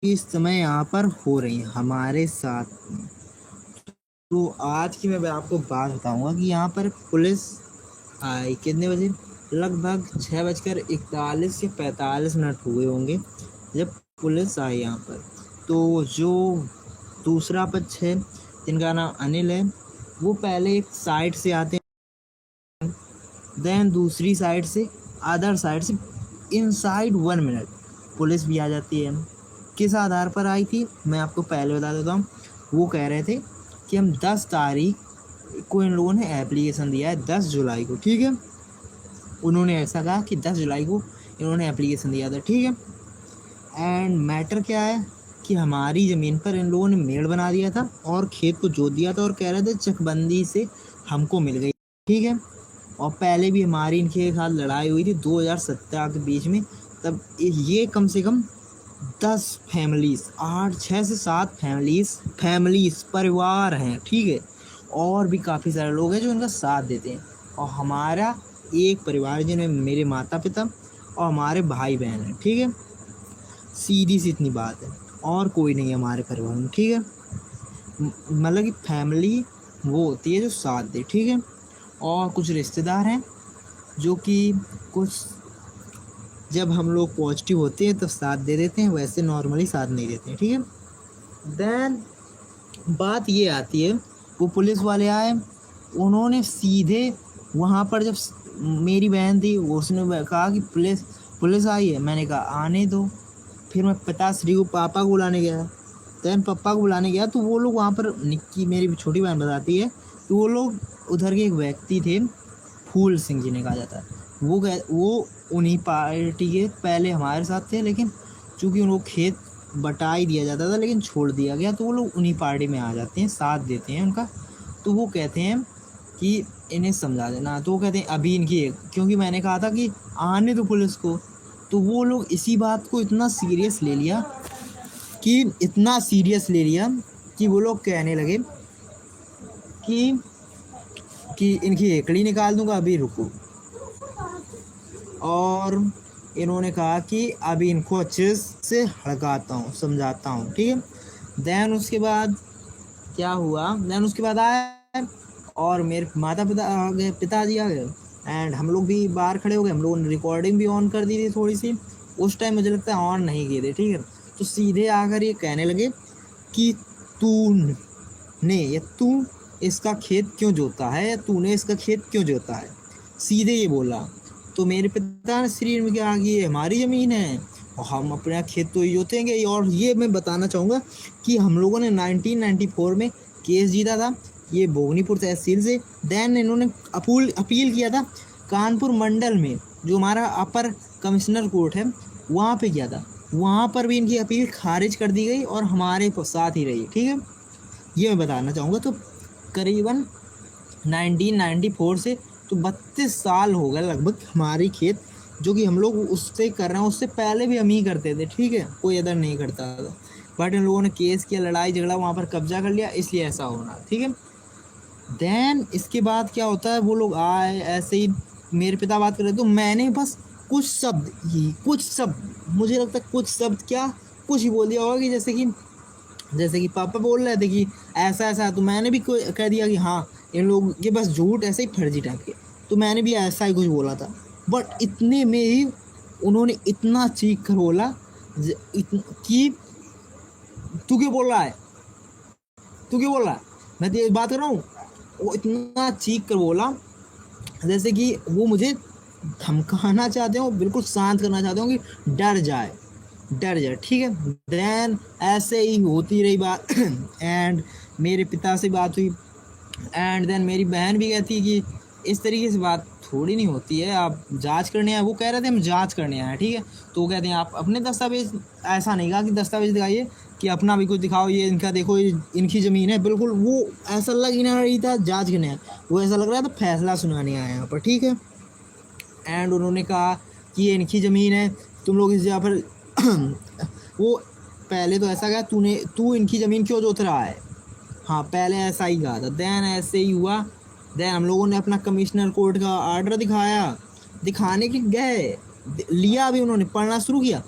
इस समय यहाँ पर हो रही है हमारे साथ में। तो आज की मैं आपको बात बताऊंगा कि यहाँ पर पुलिस आई कितने बजे, लगभग 6:41 या 45 मिनट हुए होंगे जब पुलिस आई यहाँ पर। तो जो दूसरा पक्ष है जिनका नाम अनिल है, वो पहले एक साइड से आते हैं, देन दूसरी साइड से, अदर साइड से, इनसाइड 1 मिनट पुलिस भी आ जाती है। किस आधार पर आई थी मैं आपको पहले बता देता हूँ। वो कह रहे थे कि हम 10 तारीख को इन लोगों ने एप्लीकेशन दिया है, 10 जुलाई को, ठीक है। उन्होंने ऐसा कहा कि 10 जुलाई को इन्होंने एप्लीकेशन दिया था, ठीक है। एंड मैटर क्या है कि हमारी ज़मीन पर इन लोगों ने मेड़ बना दिया था और खेत को जोत दिया था और कह रहे थे चकबंदी से हमको मिल गई, ठीक है। और पहले भी हमारी इनके साथ लड़ाई हुई थी 2017 के बीच में। तब ये कम से कम 10 फैमिलीज, 6 से 7 फैमिलीज परिवार हैं, ठीक है। और भी काफ़ी सारे लोग हैं जो इनका साथ देते हैं। और हमारा एक परिवार जिनमें मेरे माता पिता और हमारे भाई बहन हैं, ठीक है। सीधी सी इतनी बात है, और कोई नहीं है हमारे परिवार में, ठीक है। मतलब कि फैमिली वो होती है जो साथ दे, ठीक है। और कुछ रिश्तेदार हैं जो कि कुछ जब हम लोग पॉजिटिव होते हैं तो साथ दे देते हैं, वैसे नॉर्मली साथ नहीं देते हैं, ठीक है। देन बात ये आती है, वो पुलिस वाले आए, उन्होंने सीधे वहाँ पर जब मेरी बहन थी उसने कहा कि पुलिस पुलिस आई है। मैंने कहा आने दो। फिर मैं पिताश्री को, पापा को बुलाने गया। देन पापा को बुलाने गया तो वो लोग वहाँ पर, निक्की मेरी छोटी बहन बताती है कि वो लोग उधर के एक व्यक्ति थे, फूल सिंह जिन्हें कहा जाता है, वो उन्हीं पार्टी के पहले हमारे साथ थे, लेकिन चूंकि उनको खेत बटा ही दिया जाता था लेकिन छोड़ दिया गया, तो वो लोग उन्हीं पार्टी में आ जाते हैं, साथ देते हैं उनका। तो वो कहते हैं कि इन्हें समझा देना। तो वो कहते हैं अभी इनकी, क्योंकि मैंने कहा था कि आने दो पुलिस को, तो वो लोग इसी बात को इतना सीरियस ले लिया कि वो लोग कहने लगे कि इनकी हेकड़ी निकाल दूंगा, अभी रुको। और इन्होंने कहा कि अभी इनको अच्छे से हड़काता हूँ, समझाता हूँ, ठीक है। देन उसके बाद क्या हुआ, देन उसके बाद आया और मेरे माता पिता आ गए, पिताजी आ गए, एंड हम लोग भी बाहर खड़े हो गए। हम लोगों ने रिकॉर्डिंग भी ऑन कर दी थी थोड़ी सी, उस टाइम मुझे लगता है ऑन नहीं किए थे, ठीक है। तो सीधे आकर ये कहने लगे कि तू इसका खेत क्यों जोता है, या तूने इसका खेत क्यों जोता है, सीधे ये बोला। तो मेरे पिता ने श्री में क्या कि ये हमारी ज़मीन है और हम अपना खेत तो जोतेंगे। और ये मैं बताना चाहूँगा कि हम लोगों ने 1994 में केस जीता था, ये भोगनीपुर तहसील से। देन इन्होंने अपील किया था कानपुर मंडल में, जो हमारा अपर कमिश्नर कोर्ट है, वहाँ पे किया था। वहाँ पर भी इनकी अपील खारिज कर दी गई और हमारे साथ ही रही, ठीक है। ये मैं बताना चाहूँगा। तो करीबन 1994 से तो 32 साल हो गए लगभग हमारी खेत, जो कि हम लोग उससे कर रहे हैं। उससे पहले भी हम ही करते थे, ठीक है, कोई अदर नहीं करता था। बट इन लोगों ने केस किया, लड़ाई झगड़ा, वहाँ पर कब्जा कर लिया, इसलिए ऐसा होना, ठीक है। देन इसके बाद क्या होता है, वो लोग आए ऐसे ही, मेरे पिता बात कर रहे, तो मैंने बस कुछ शब्द मुझे लगता है कुछ शब्द क्या, कुछ ही बोल दिया होगा कि जैसे कि पापा बोल रहे थे कि ऐसा ऐसा, तो मैंने भी कह दिया कि हाँ इन लोग ये बस झूठ, ऐसे ही फर्जी टाइप के। तो मैंने भी ऐसा ही कुछ बोला था। बट इतने में ही उन्होंने इतना चीख कर बोला कि तू क्यों बोल रहा है, तू क्यों बोल रहा है, मैं तो ये बात कर रहा हूँ। वो इतना चीख कर बोला जैसे कि वो मुझे धमकाना चाहते हो, बिल्कुल शांत करना चाहते हो कि डर जाए, ठीक है। देन ऐसे ही होती रही बात एंड मेरे पिता से बात हुई, एंड देन मेरी बहन भी कहती कि इस तरीके से बात थोड़ी नहीं होती है, आप जांच करने आए। वो कह रहे थे हम जांच करने आए, ठीक है। तो वो कहते हैं आप अपने दस्तावेज, ऐसा नहीं कहा कि दस्तावेज दिखाइए, कि अपना भी कुछ दिखाओ, ये इनका देखो, ये इनकी ज़मीन है। बिल्कुल वो ऐसा लग ही नहीं रही था जांच करने आए, वो ऐसा लग रहा था फैसला सुनाने आए यहाँ पर, ठीक है। एंड उन्होंने कहा कि ये इनकी ज़मीन है, तुम लोग इस जगह पर वो पहले तो ऐसा कहा तू इनकी ज़मीन क्यों जोत रहा है, हाँ पहले ऐसा ही कहा था। देन ऐसे ही हुआ। देन हम लोगों ने अपना कमिश्नर कोर्ट का आर्डर दिखाया, दिखाने के गए, लिया भी, उन्होंने पढ़ना शुरू किया।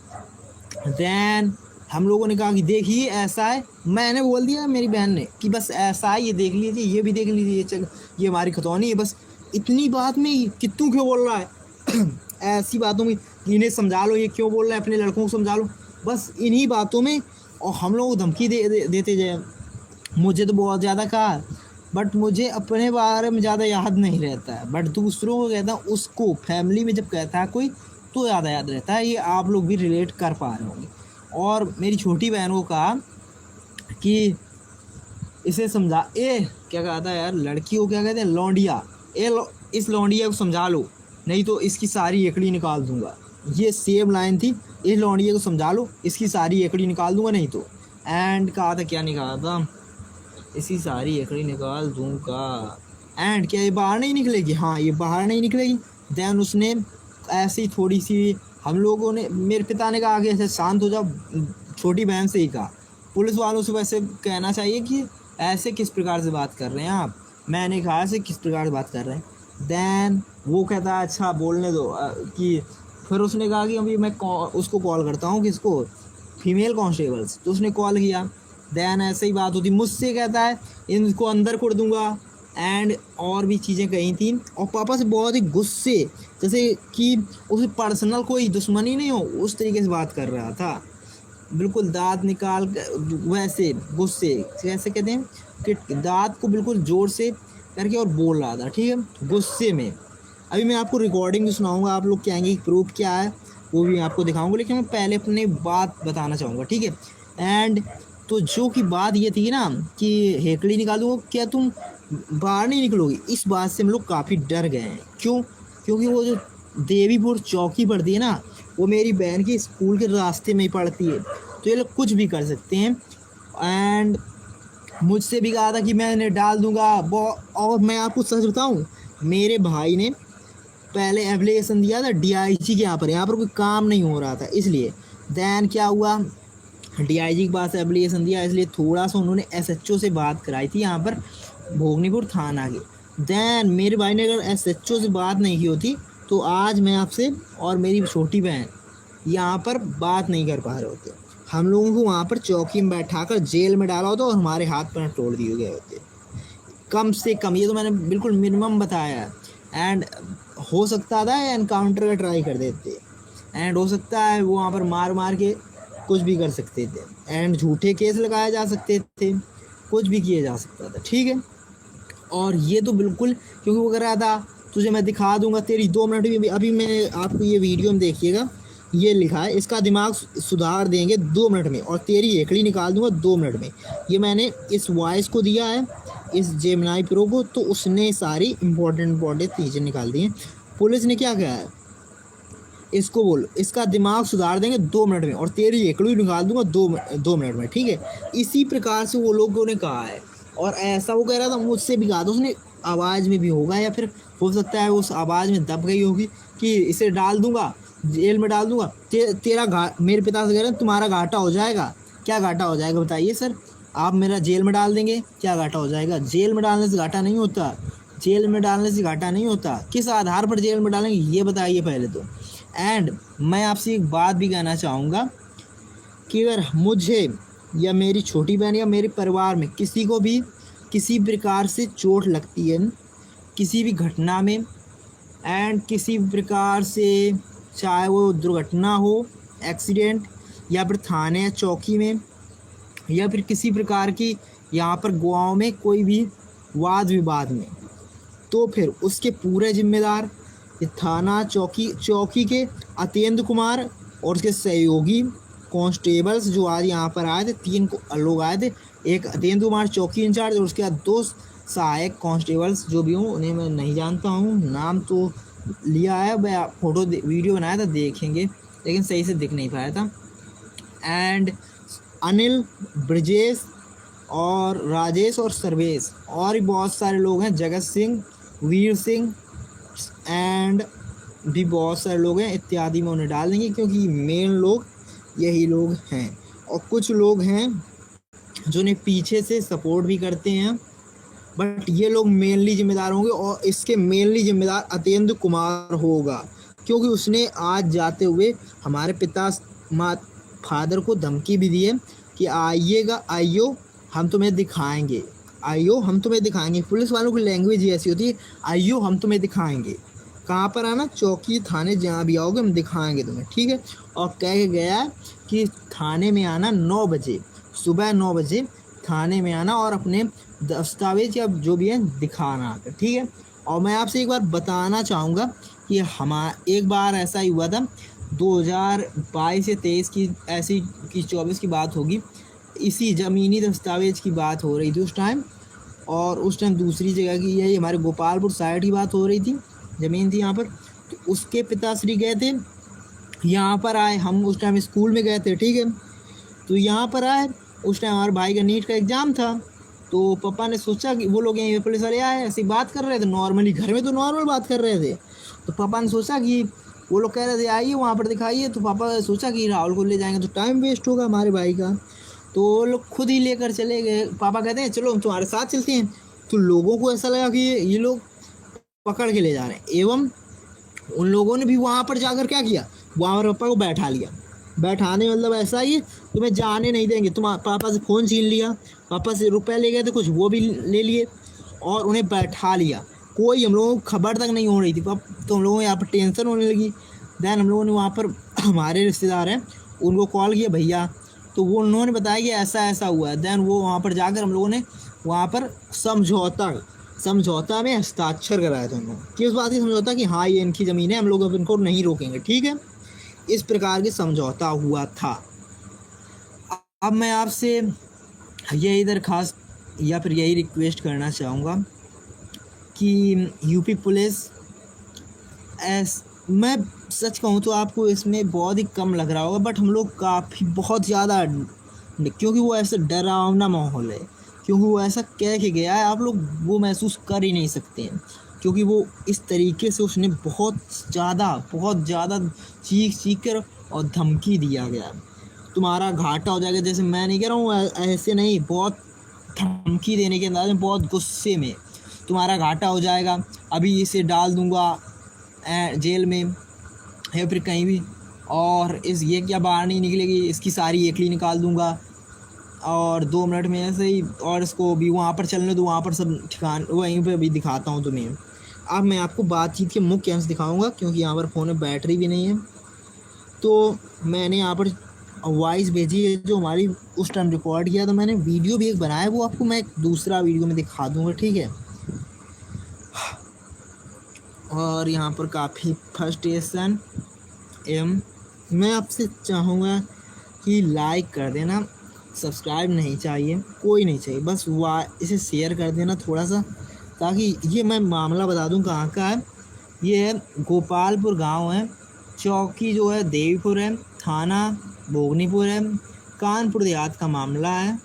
देन हम लोगों ने कहा कि देखिए ऐसा है, मैंने बोल दिया मेरी बहन ने कि बस ऐसा है, ये देख लीजिए, ये भी देख लीजिए, ये हमारी खतौनी है। बस इतनी बात में कि तू क्यों बोल रहा है ऐसी बातों में इन्हें समझा लो, ये क्यों बोल रहा है, अपने लड़कों को समझा लो, बस इन्हीं बातों में। और हम लोग को धमकी देते जाए। मुझे तो बहुत ज़्यादा कहा, बट मुझे अपने बारे में ज़्यादा याद नहीं रहता है, बट दूसरों को कहता हूँ, उसको फैमिली में जब कहता है कोई तो ज़्यादा याद रहता है। ये आप लोग भी रिलेट कर पा रहे होंगे। और मेरी छोटी बहन को कहा कि इसे समझा, क्या कहा था यार, लड़की को क्या कहते हैं, लौंडिया, इस लौंडिया को समझा लो, नहीं तो इसकी सारी एकड़ी निकाल दूंगा। ये सेम लाइन थी, इस लौंडिया को समझा लो, इसकी सारी एकड़ी निकाल दूंगा नहीं तो। एंड कहा था, क्या निकाला था, इसकी सारी एकड़ी निकाल दूंगा। एंड क्या ये बाहर नहीं निकलेगी, हाँ ये बाहर नहीं निकलेगी। देन उसने ऐसे ही थोड़ी सी, हम लोगों ने, मेरे पिता ने कहा आगे ऐसे शांत हो जाओ, छोटी बहन से ही कहा। पुलिस वालों से वैसे कहना चाहिए कि ऐसे किस प्रकार से बात कर रहे हैं आप, मैंने कहा ऐसे किस प्रकार से बात कर रहे हैं। देन वो कहता है अच्छा बोलने दो कि फिर उसने कहा कि अभी मैं उसको कॉल करता हूँ, किसको, फीमेल कांस्टेबल्स। तो उसने कॉल किया। देन ऐसे ही बात होती, मुझसे कहता है इनको अंदर कर दूंगा, एंड और भी चीज़ें कही थी। और पापा से बहुत ही गुस्से, जैसे कि उसे पर्सनल कोई दुश्मनी नहीं हो उस तरीके से बात कर रहा था, बिल्कुल दांत निकाल वैसे गुस्से, कैसे कहते हैं कि दांत को बिल्कुल जोर से करके और बोल रहा था, ठीक है, गुस्से में। अभी मैं आपको रिकॉर्डिंग भी सुनाऊंगा, आप लोग कहेंगे कि प्रूफ क्या है, वो भी आपको दिखाऊंगा, लेकिन मैं पहले अपने बात बताना चाहूँगा, ठीक है। एंड तो जो कि बात ये थी ना कि हेकड़ी निकालूंगा, क्या तुम बाहर नहीं निकलोगी, इस बात से हम लोग काफ़ी डर गए हैं। क्यों? क्योंकि वो जो देवीपुर चौकी पड़ती है ना, वो मेरी बहन के स्कूल के रास्ते में ही पड़ती है, तो ये लोग कुछ भी कर सकते हैं। एंड मुझसे भी कहा था कि मैं इन्हें डाल दूंगा। और मैं आपको सच बताऊं, मेरे भाई ने पहले एप्लीकेशन दिया था डीआईजी के यहाँ पर कोई काम नहीं हो रहा था इसलिए। देन क्या हुआ, डीआईजी के पास एप्लीकेशन दिया, इसलिए थोड़ा सा उन्होंने एसएचओ से बात कराई थी यहाँ पर भोगनीपुर थाना के। देन मेरे भाई ने अगर एसएचओ से बात नहीं की होती तो आज मैं आपसे और मेरी छोटी बहन यहाँ पर बात नहीं कर पा रहे होते। हम लोगों को वहाँ पर चौकी में बैठाकर जेल में डाला होता और हमारे हाथ पैर तोड़ दिए गए होते, कम से कम। ये तो मैंने बिल्कुल मिनिमम बताया है। एंड हो सकता था एनकाउंटर का ट्राई कर देते, एंड हो सकता है वो वहाँ पर मार मार के कुछ भी कर सकते थे, एंड झूठे केस लगाए जा सकते थे, कुछ भी किया जा सकता था, ठीक है। और ये तो बिल्कुल, क्योंकि वो कह रहा था तुझे मैं दिखा दूंगा तेरी 2 मिनट में। अभी मैं आपको ये वीडियो में देखिएगा, ये लिखा है इसका दिमाग सुधार देंगे 2 मिनट में और तेरी एकड़ी निकाल दूंगा 2 मिनट में। ये मैंने इस वॉइस को दिया है इस जेमिनी प्रो को, तो उसने सारी इंपॉर्टेंट चीज़ें निकाल दी हैं। पुलिस ने क्या कहा है, इसको बोल इसका दिमाग सुधार देंगे 2 मिनट में और तेरी एकड़ी निकाल दूंगा 2 मिनट में, ठीक है। इसी प्रकार से वो लोगों ने कहा है। और ऐसा वो कह रहा था, मुझसे भी कहा था उसने, आवाज़ में भी होगा या फिर हो सकता है उस आवाज़ में दब गई होगी कि इसे डाल दूंगा, जेल में डाल दूंगा। तेरा मेरे पिता से कह रहे हैं तुम्हारा घाटा हो जाएगा। क्या घाटा हो जाएगा बताइए सर, आप मेरा जेल में डाल देंगे, क्या घाटा हो जाएगा? जेल में डालने से घाटा नहीं होता, जेल में डालने से घाटा नहीं होता। किस आधार पर जेल में डालेंगे ये बताइए पहले तो। एंड मैं आपसे एक बात भी कहना चाहूँगा कि अगर मुझे या मेरी छोटी बहन या मेरे परिवार में किसी को भी किसी प्रकार से चोट लगती है किसी भी घटना में, एंड किसी प्रकार से, चाहे वो दुर्घटना हो, एक्सीडेंट, या फिर थाने या चौकी में, या फिर किसी प्रकार की यहाँ पर गाँव में कोई भी वाद विवाद में, तो फिर उसके पूरे जिम्मेदार थाना चौकी के अतेंद्र कुमार और उसके सहयोगी कांस्टेबल्स जो आज यहाँ पर आए थे। 3 लोग आए थे, एक अतेंद्र कुमार चौकी इंचार्ज और उसके बाद 2 सहायक कांस्टेबल्स जो भी हों, उन्हें मैं नहीं जानता हूँ, नाम तो लिया है, मैं फोटो वीडियो बनाया था देखेंगे, लेकिन सही से दिख नहीं पाया था। एंड अनिल, ब्रजेश और राजेश और सर्वेश और भी बहुत सारे लोग हैं, जगत सिंह, वीर सिंह एंड भी बहुत सारे लोग हैं इत्यादि में उन्हें डाल देंगे, क्योंकि मेन लोग यही लोग हैं। और कुछ लोग हैं जो उन्हें पीछे से सपोर्ट भी करते हैं, बट ये लोग मेनली जिम्मेदार होंगे। और इसके मेनली जिम्मेदार अतेंद्र कुमार होगा, क्योंकि उसने आज जाते हुए हमारे फादर को धमकी भी दी है कि आइएगा, आइयो हम तुम्हें दिखाएंगे, आइयो हम तुम्हें दिखाएंगे। पुलिस वालों की लैंग्वेज ही ऐसी होती है, आइयो हम तुम्हें दिखाएंगे। कहाँ पर आना? चौकी, थाने, जहाँ भी आओगे हम दिखाएंगे तुम्हें, ठीक है। और कह के गया कि थाने में आना 9 बजे, सुबह 9 बजे थाने में आना और अपने दस्तावेज या जो भी है दिखाना आकर, ठीक है। और मैं आपसे एक बार बताना चाहूँगा कि एक बार ऐसा ही हुआ था 2022 या 23 की, ऐसी की 24 की बात होगी, इसी ज़मीनी दस्तावेज की बात हो रही थी उस टाइम। और उस टाइम दूसरी जगह की, यही हमारे गोपालपुर साइड की बात हो रही थी, ज़मीन थी यहाँ पर। तो उसके पिताश्री गए थे, यहाँ पर आए, हम उस टाइम स्कूल में गए थे, ठीक है। तो यहाँ पर आए, उस टाइम हमारे भाई का नीट का एग्ज़ाम था। तो पापा ने सोचा कि वो लोग यहीं पुलिस वाले आए, ऐसी बात कर रहे थे नॉर्मली, घर में तो नॉर्मल बात कर रहे थे। तो पापा ने सोचा कि वो लोग कह रहे थे आइए वहाँ पर दिखाइए, तो पापा ने सोचा कि राहुल को ले जाएंगे तो टाइम वेस्ट होगा हमारे भाई का, तो वो लोग खुद ही लेकर चले गए। पापा कहते हैं चलो हम तुम्हारे साथ चलते हैं। तो लोगों को ऐसा लगा कि ये लोग पकड़ के ले जा रहे हैं, एवं उन लोगों ने भी वहाँ पर जाकर क्या किया, वहाँ पर पापा को बैठा लिया। बैठाने मतलब ऐसा ही, तुम्हें जाने नहीं देंगे। तुम पापा से फ़ोन छीन लिया, पापा से रुपए ले गए थे कुछ, वो भी ले लिए और उन्हें बैठा लिया। कोई हम लोगों को खबर तक नहीं हो रही थी। तो हम लोगों को यहाँ पर टेंशन होने लगी। दैन हम लोगों ने वहाँ पर हमारे रिश्तेदार हैं उनको कॉल किया, भैया, तो वो उन्होंने बताया कि ऐसा ऐसा हुआ है। दैन वो वहाँ पर जाकर हम लोगों ने वहाँ पर समझौता में हस्ताक्षर कराया था उन्होंने, कि उस बात की समझौता कि हाँ ये इनकी ज़मीन है, हम लोग अब इनको नहीं रोकेंगे, ठीक है। इस प्रकार के समझौता हुआ था। अब मैं आपसे यही दरखास्त या फिर यही रिक्वेस्ट करना चाहूँगा कि यूपी पुलिस, मैं सच कहूँ तो आपको इसमें बहुत ही कम लग रहा होगा, बट हम लोग काफ़ी बहुत ज़्यादा, क्योंकि वो ऐसा डरावना माहौल है, क्योंकि वो ऐसा कह के गया है, आप लोग वो महसूस कर ही नहीं सकते हैं। क्योंकि वो इस तरीके से उसने बहुत ज़्यादा चीख कर और धमकी दिया गया, तुम्हारा घाटा हो जाएगा। जैसे मैं नहीं कह रहा हूँ ऐसे नहीं, बहुत धमकी देने के अंदाज में, बहुत गुस्से में, तुम्हारा घाटा हो जाएगा, अभी इसे डाल दूंगा जेल में या फिर कहीं भी, और ये क्या बाहर नहीं निकलेगी, इसकी सारी एकली निकाल दूंगा और 2 मिनट में ऐसे ही, और इसको भी वहाँ पर चलने दो, वहाँ पर सब ठिकान वहीं पे भी दिखाता हूँ तुम्हें। अब मैं आपको बातचीत के मुख्य अंश दिखाऊंगा, क्योंकि यहाँ पर फ़ोन में बैटरी भी नहीं है। तो मैंने यहाँ पर वॉइस भेजी है जो हमारी उस टाइम रिकॉर्ड किया, तो मैंने वीडियो भी एक बनाया, वो आपको मैं एक दूसरा वीडियो में दिखा दूँगा, ठीक है। और यहाँ पर काफ़ी फ्रस्ट्रेशन एवं मैं आपसे चाहूँगा कि लाइक कर देना, सब्सक्राइब नहीं चाहिए, कोई नहीं चाहिए, बस इसे शेयर कर देना थोड़ा सा, ताकि ये मैं मामला बता दूं कहाँ का है। ये है गोपालपुर गांव है, चौकी जो है देवीपुर है, थाना भोगनीपुर है, कानपुर देहात का मामला है,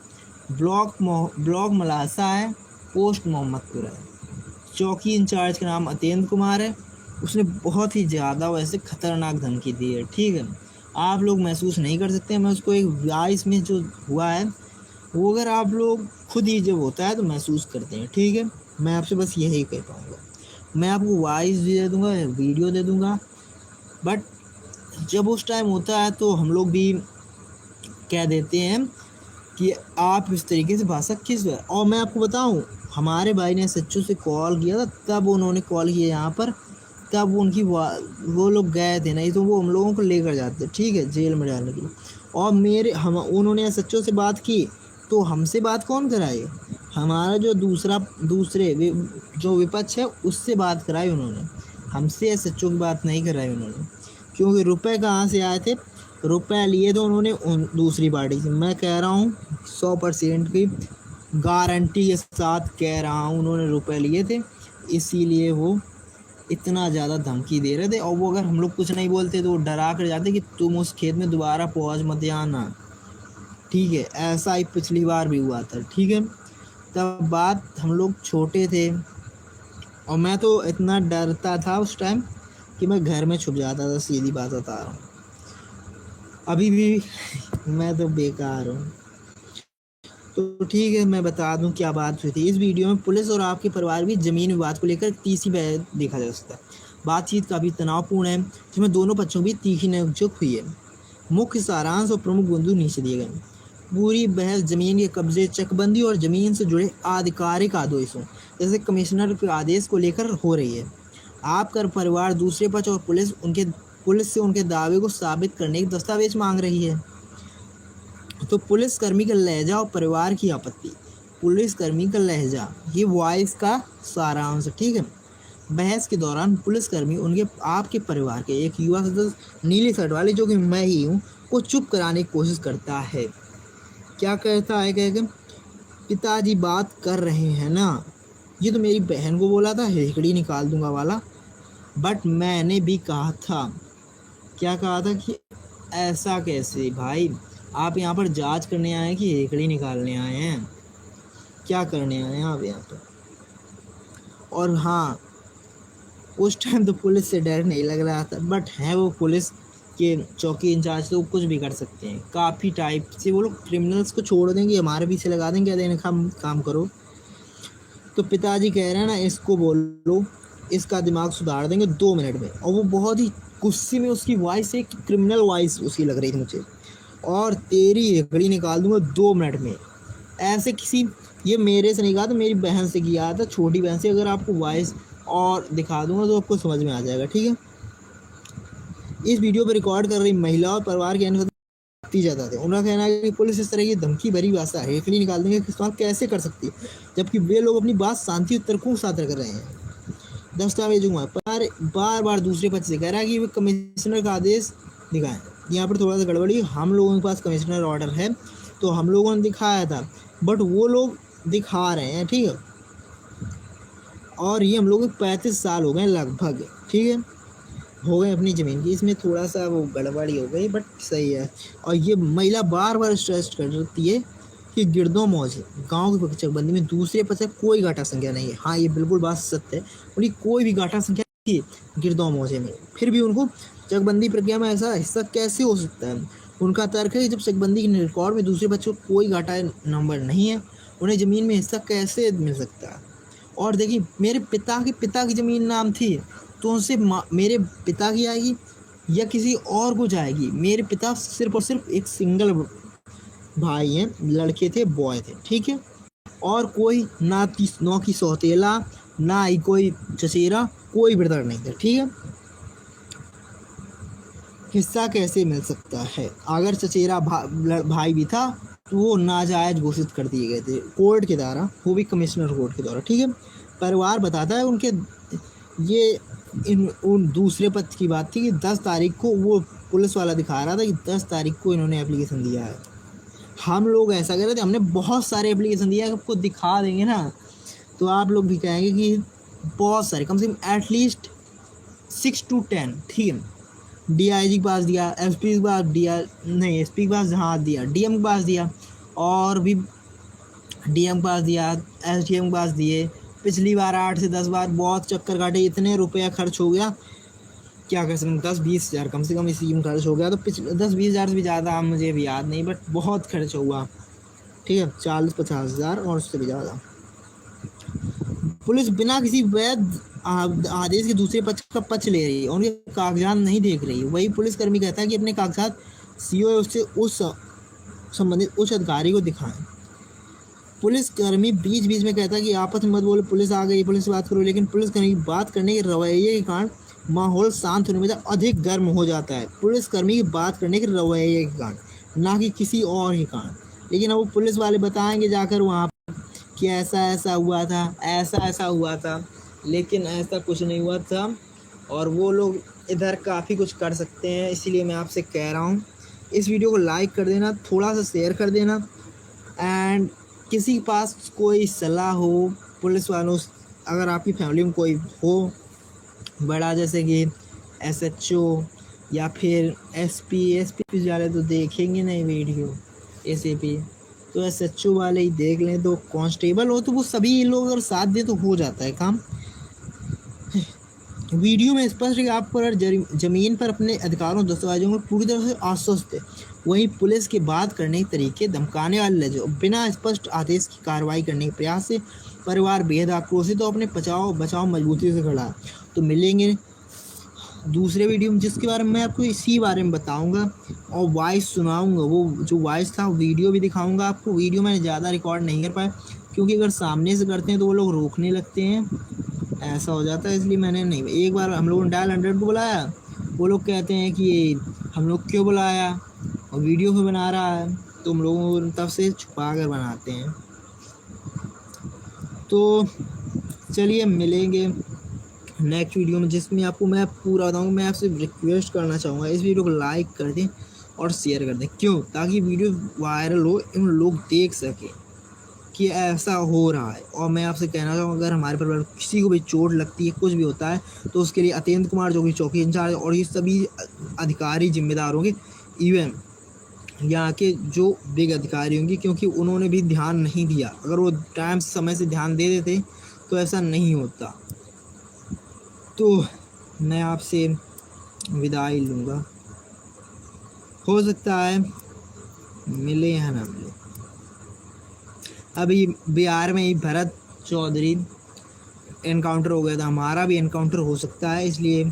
ब्लॉक मलासा है, पोस्ट मोहम्मदपुर है। चौकी इंचार्ज का नाम अतेंद्र कुमार है। उसने बहुत ही ज़्यादा वैसे ख़तरनाक धमकी दी है, ठीक है। आप लोग महसूस नहीं कर सकते, मैं उसको एक वॉइस में जो हुआ है वो अगर आप लोग खुद ही जब होता है तो महसूस करते हैं, ठीक है। मैं आपसे बस यही कह पाऊँगा, मैं आपको वॉइस भी दे दूँगा, वीडियो दे दूँगा, बट जब उस टाइम होता है तो हम लोग भी कह देते हैं कि आप इस तरीके से भाषा किस। और मैं आपको बताऊँ, हमारे भाई ने सच्चू से कॉल किया था, तब उन्होंने कॉल किया यहाँ पर, तब उनकी वो लोग गए थे, नहीं तो वो हम लोगों को लेकर जाते, ठीक है, जेल में डालने के लिए। और उन्होंने सच्चों से बात की, तो हमसे बात कौन कराए, हमारा जो दूसरे जो विपक्ष है उससे बात कराई उन्होंने, हमसे सच्चों की बात नहीं कराई उन्होंने। क्योंकि रुपए कहाँ से आए थे, रुपए लिए थे उन्होंने दूसरी पार्टी से। मैं कह रहा हूँ 100% की गारंटी के साथ कह रहा हूँ, उन्होंने रुपए लिए थे, इसीलिए वो इतना ज़्यादा धमकी दे रहे थे। और वो अगर हम लोग कुछ नहीं बोलते तो वो डरा कर जाते कि तुम उस खेत में दोबारा पहुँच मत आना, ठीक है। ऐसा ही पिछली बार भी हुआ था, ठीक है। तब बात हम लोग छोटे थे और मैं तो इतना डरता था उस टाइम कि मैं घर में छुप जाता था, सीधी बात बता रहा हूँ। अभी भी मैं तो बेकार हूँ। तो ठीक है, मैं बता दूं क्या बात हुई थी। इस वीडियो में पुलिस और आपके परिवार भी जमीन विवाद को लेकर तीसरी बार देखा जा सकता है। बातचीत काफ़ी तनावपूर्ण है, जिसमें दोनों पक्षों की तीखी नोकझोंक हुई है। मुख्य सारांश और प्रमुख बिंदु नीचे दिए गए। पूरी बहस जमीन के कब्जे, चकबंदी और जमीन से जुड़े आधिकारिक आदेशों जैसे कमिश्नर के आदेश को लेकर हो रही है। आपका परिवार दूसरे पक्ष और पुलिस से उनके दावे को साबित करने के दस्तावेज मांग रही है। तो पुलिसकर्मी का लहजा और परिवार की आपत्ति। पुलिसकर्मी का लहजा, ये वॉइस का सारांश, ठीक है। बहस के दौरान पुलिसकर्मी उनके आपके परिवार के एक युवा सदस्य, नीली शर्ट वाले, जो कि मैं ही हूँ, को चुप कराने की कोशिश करता है। क्या कहता है? कह पिताजी बात कर रहे हैं ना, ये तो मेरी बहन को बोला था, हेकड़ी निकाल दूंगा वाला। बट मैंने भी कहा था, क्या कहा था कि ऐसा कैसे भाई, आप यहाँ पर जांच करने आए हैं कि हेकड़ी निकालने आए हैं? क्या करने आए हैं आप यहाँ पर? और हाँ, उस टाइम तो पुलिस से डर नहीं लग रहा था, बट है वो पुलिस के चौकी इंचार्ज, तो कुछ भी कर सकते हैं। काफ़ी टाइप से वो लोग क्रिमिनल्स को छोड़ देंगे, हमारे पीछे लगा देंगे, कहते हैं काम करो। तो पिताजी कह रहे हैं ना, इसको बोलो, इसका दिमाग सुधार देंगे 2 मिनट में। और वो बहुत ही गुस्से में, उसकी वॉइस एक क्रिमिनल वॉइस उसकी लग रही थी मुझे, और तेरी हेकड़ी निकाल दूंगा 2 मिनट में। ऐसे किसी, ये मेरे से नहीं कहा था, मेरी बहन से किया था, छोटी बहन से। अगर आपको वॉइस और दिखा दूंगा तो आपको समझ में आ जाएगा, ठीक है। इस वीडियो पर रिकॉर्ड कर रही महिला और परिवार के अनुमति जाता थे। उनका कहना है कि पुलिस इस तरह की धमकी भरी भाषा हेकड़ी निकाल देंगे कि इस्तेमाल कैसे कर सकती है, जबकि वे लोग अपनी बात शांति और तर्कों के साथ कर रहे हैं। दस्तावेजों पर बार बार दूसरे पक्ष से कह रहा है कि वे कमिश्नर का आदेश दिखाएं। यहाँ पर थोड़ा सा गड़बड़ी, हम लोगों के पास कमिश्नर ऑर्डर है, तो हम लोगों ने दिखाया था, बट वो लोग दिखा रहे हैं, ठीक है। और ये हम लोग 35 साल हो गए लगभग, ठीक है, हो गए अपनी ज़मीन की। इसमें थोड़ा सा वो गड़बड़ी हो गई, बट सही है। और ये महिला बार बार स्ट्रेस करती है कि गिरदों मौजे गांव की चकबंदी में दूसरे पक्ष कोई घाटा संख्या नहीं है। हाँ, ये बिल्कुल बात सत्य है, उनकी कोई भी घाटा संख्या नहीं है गिरदों मौजे में, फिर भी उनको चकबंदी प्रक्रिया में ऐसा हिस्सा कैसे हो सकता है। उनका तर्क है कि जब चकबंदी के रिकॉर्ड में दूसरे बच्चों को कोई घाटा नंबर नहीं है, उन्हें ज़मीन में हिस्सा कैसे मिल सकता है। और देखिए, मेरे पिता की ज़मीन नाम थी, तो उनसे मेरे पिता की आएगी या किसी और को जाएगी। मेरे पिता सिर्फ और सिर्फ एक सिंगल भाई हैं, लड़के थे, बॉय थे, ठीक है। और कोई ना की सौतेला, ना ही कोई चचेरा, कोई ब्रदर नहीं था, ठीक है। हिस्सा कैसे मिल सकता है? अगर चचेरा भाई भी था तो वो नाजायज घोषित कर दिए गए थे कोर्ट के द्वारा, वो भी कमिश्नर कोर्ट के द्वारा, ठीक है। परिवार बताता है उनके ये उन दूसरे पक्ष की बात थी कि 10 तारीख को वो पुलिस वाला दिखा रहा था कि 10 तारीख को इन्होंने एप्लीकेशन दिया है। हम लोग ऐसा कर रहे थे, हमने बहुत सारे एप्लीकेशन दिया है, आपको दिखा देंगे ना तो आप लोग भी कहेंगे कि बहुत सारे, कम से कम एटलीस्ट 6 to 10, ठीक है। DIG के पास दिया, SP के पास दिया, नहीं SP के पास हाँ दिया, DM के पास दिया, और भी DM के पास दिया, SDM के पास दिए। पिछली बार 8 से 10 बार बहुत चक्कर काटे, इतने रुपया खर्च हो गया, क्या कर सकते, 10-20 हज़ार कम से कम इसी में खर्च हो गया। तो पिछले 10-20 हज़ार से भी ज़्यादा मुझे भी याद नहीं, बट बहुत खर्च हुआ, ठीक है, 40-50 हज़ार और उससे भी ज़्यादा। पुलिस बिना किसी वैध आदेश के दूसरे पक्ष का पक्ष ले रही है, उनके कागजात नहीं देख रही। वही पुलिसकर्मी कहता है कि अपने कागजात CO उससे उस संबंधित उच्च अधिकारी को दिखाएं। पुलिसकर्मी बीच बीच में कहता है कि आपस में मत बोलो, पुलिस आ गई, पुलिस से बात करो। लेकिन पुलिसकर्मी बात करने के रवैये के कारण माहौल शांत होने में अधिक गर्म हो जाता है। पुलिसकर्मी की बात करने के रवैये के कारण, ना कि किसी और के कारण। लेकिन अब वो पुलिस वाले बताएंगे जाकर वहाँ कि ऐसा ऐसा हुआ था, ऐसा ऐसा हुआ था, लेकिन ऐसा कुछ नहीं हुआ था। और वो लोग इधर काफ़ी कुछ कर सकते हैं, इसीलिए मैं आपसे कह रहा हूँ इस वीडियो को लाइक कर देना, थोड़ा सा शेयर कर देना। एंड किसी के पास कोई सलाह हो पुलिस वालों, अगर आपकी फैमिली में कोई हो बड़ा, जैसे कि SHO या फिर SP वाले तो देखेंगे नहीं वीडियो, ACP तो SHO वाले ही देख लें। तो कांस्टेबल हो तो वो सभी लोग अगर साथ दे तो हो जाता है काम। वीडियो में स्पष्ट है कि आप पर जमीन पर अपने अधिकारों दस्तावेजों में पूरी तरह से आश्वस्त है। वहीं पुलिस के बात करने के तरीके धमकाने वाले लहजे, बिना स्पष्ट आदेश की कार्रवाई करने के प्रयास से परिवार बेहद आक्रोशित तो अपने बचाव मजबूती से खड़ा। तो मिलेंगे दूसरे वीडियो में जिसके बारे में मैं आपको इसी बारे में बताऊंगा और वॉइस सुनाऊंगा। वो जो वॉइस था वीडियो भी दिखाऊंगा आपको। वीडियो मैंने ज़्यादा रिकॉर्ड नहीं कर पाया क्योंकि अगर सामने से करते हैं तो वो लोग रोकने लगते हैं, ऐसा हो जाता है, इसलिए मैंने नहीं। एक बार हम लोगों ने डायल 100 को बुलाया, वो लोग कहते हैं कि ये हम लोग क्यों बुलाया और वीडियो क्यों बना रहा है, तो हम लोगों को तब से छुपा कर बनाते हैं। तो चलिए मिलेंगे नेक्स्ट वीडियो में, जिसमें आपको मैं पूरा बताऊंगा। मैं आपसे रिक्वेस्ट करना चाहूँगा इस वीडियो को लाइक कर दें और शेयर कर दें। क्यों? ताकि वीडियो वायरल हो एवं लोग देख सकें कि ऐसा हो रहा है। और मैं आपसे कहना चाहूँगा, अगर हमारे परिवार किसी को भी चोट लगती है, कुछ भी होता है, तो उसके लिए अत्यंत कुमार जो कि चौकी इंचार्ज और ये सभी अधिकारी जिम्मेदार होंगे, इवन यहाँ के जो बिग अधिकारी होंगे, क्योंकि उन्होंने भी ध्यान नहीं दिया। अगर वो टाइम समय से ध्यान दे देते तो ऐसा नहीं होता। तो मैं आपसे विदाई लूँगा, हो सकता है मिले या ना मिले। अभी बिहार में ही भरत चौधरी एनकाउंटर हो गया था, हमारा भी एनकाउंटर हो सकता है, इसलिए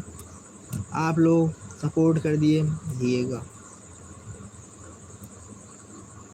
आप लोग सपोर्ट कर दिएगा।